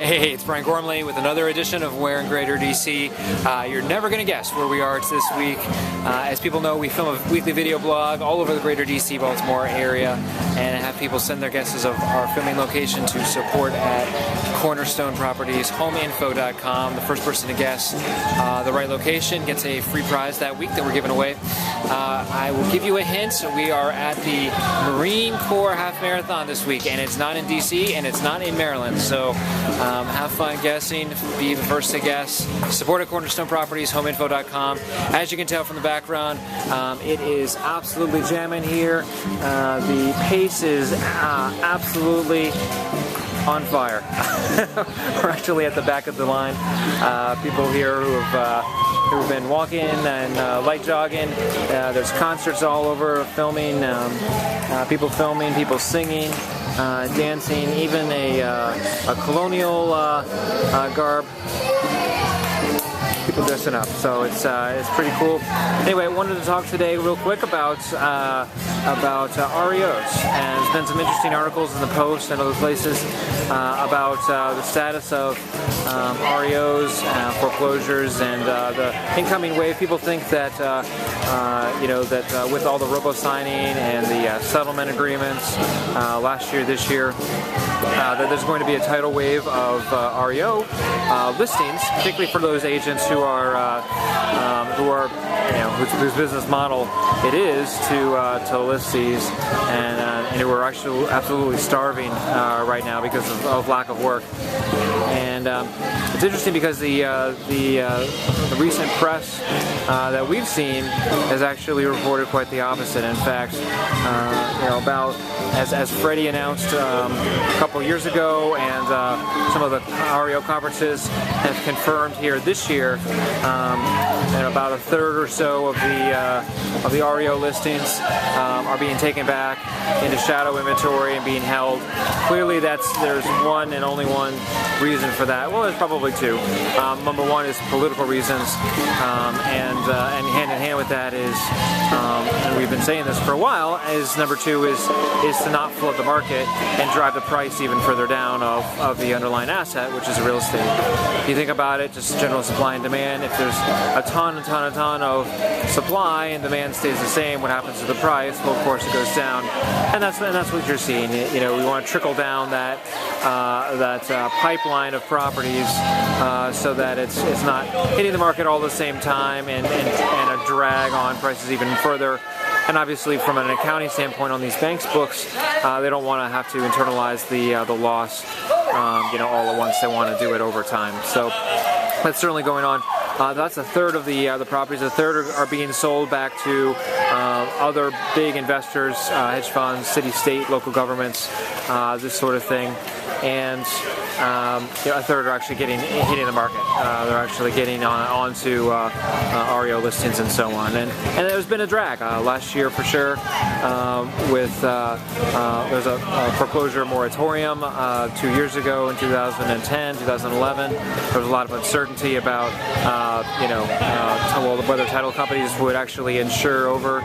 Hey, it's Brian Gormley with another edition of Where in Greater DC. You're never going to guess where we are this week. As people know, we film a weekly video blog all over the Greater DC, Baltimore area, and have people send their guesses of our filming location to support at Cornerstone Properties, homeinfo.com. The first person to guess the right location gets a free prize that week that we're giving away. I will give you a hint. We are at the Marine Corps Half Marathon this week, and it's not in DC and it's not in Maryland. So have fun guessing, be the first to guess. Support at Cornerstone Properties, homeinfo.com. As you can tell from the background, it is absolutely jamming here. The pace is absolutely on fire. We're actually at the back of the line. People here who've been walking and light jogging. There's concerts all over, filming, people singing, dancing, even a colonial garb. People dressing up, so it's pretty cool. Anyway, I wanted to talk today real quick about REOs, and there's been some interesting articles in the Post and other places about the status of REOs, foreclosures, and the incoming wave. People think that that with all the robo-signing and the settlement agreements last year, this year, that there's going to be a tidal wave of REO listings, particularly for those agents whose business model it is to list these, and who are actually absolutely starving right now because of lack of work. And it's interesting because the recent press that we've seen has actually reported quite the opposite. In fact, about as Freddie announced a couple years ago, and some of the REO conferences have confirmed here this year, and about a third or so of the REO listings are being taken back into shadow inventory and being held. Clearly, there's one and only one reason for that. Well, there's probably two. Number one is political reasons, and hand in hand with that is, and we've been saying this for a while, is number two is to not flood the market and drive the price even further down of the underlying asset, which is real estate. If you think about it, just general supply and demand. If there's a ton of supply and demand stays the same, what happens to the price? Well, of course, it goes down, and that's what you're seeing. We want to trickle down that pipeline of properties so that it's not hitting the market all at the same time and a drag on prices even further. And obviously, from an accounting standpoint on these banks' books, they don't want to have to internalize the loss, all at once. They want to do it over time. So that's certainly going on. That's a third of the properties. A third are being sold back to other big investors, hedge funds, city, state, local governments, this sort of thing. And a third are actually hitting the market. They're actually getting onto REO listings and so on. And there's been a drag last year for sure. There's a foreclosure moratorium 2 years ago in 2010, 2011. There was a lot of uncertainty about whether title companies would actually insure over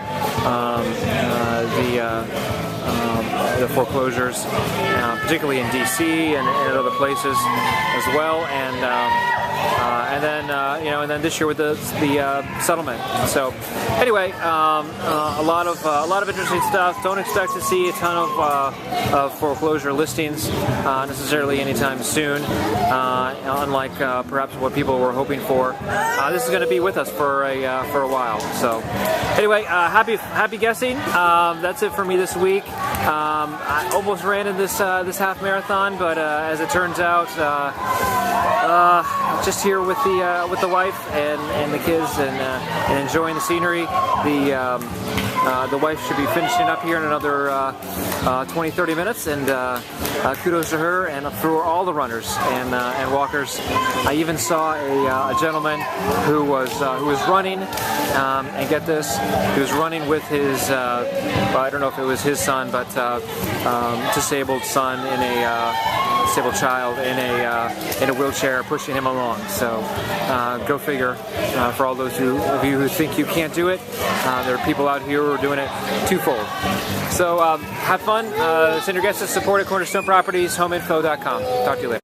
the foreclosures, particularly in DC and in other places as well, and then this year with the settlement. So anyway, a lot of interesting stuff. Don't expect to see a ton of foreclosure listings necessarily anytime soon, unlike perhaps what people were hoping for. This is going to be with us for a while. So anyway, happy guessing. That's it for me this week. I almost ran in this half marathon, but as it turns out, just here with the wife and the kids and enjoying the scenery. The wife should be finishing up here in another 20-30 minutes, and kudos to her and for all the runners and walkers. I even saw a gentleman who was running, and get this, he was running with his I don't know if it was his son, but disabled son disabled child in a wheelchair pushing him along. So go figure. For all those of you who think you can't do it, there are people out here who are doing it twofold. So have fun. Send your guests to support at Cornerstone Properties, homeinfo.com. Talk to you later.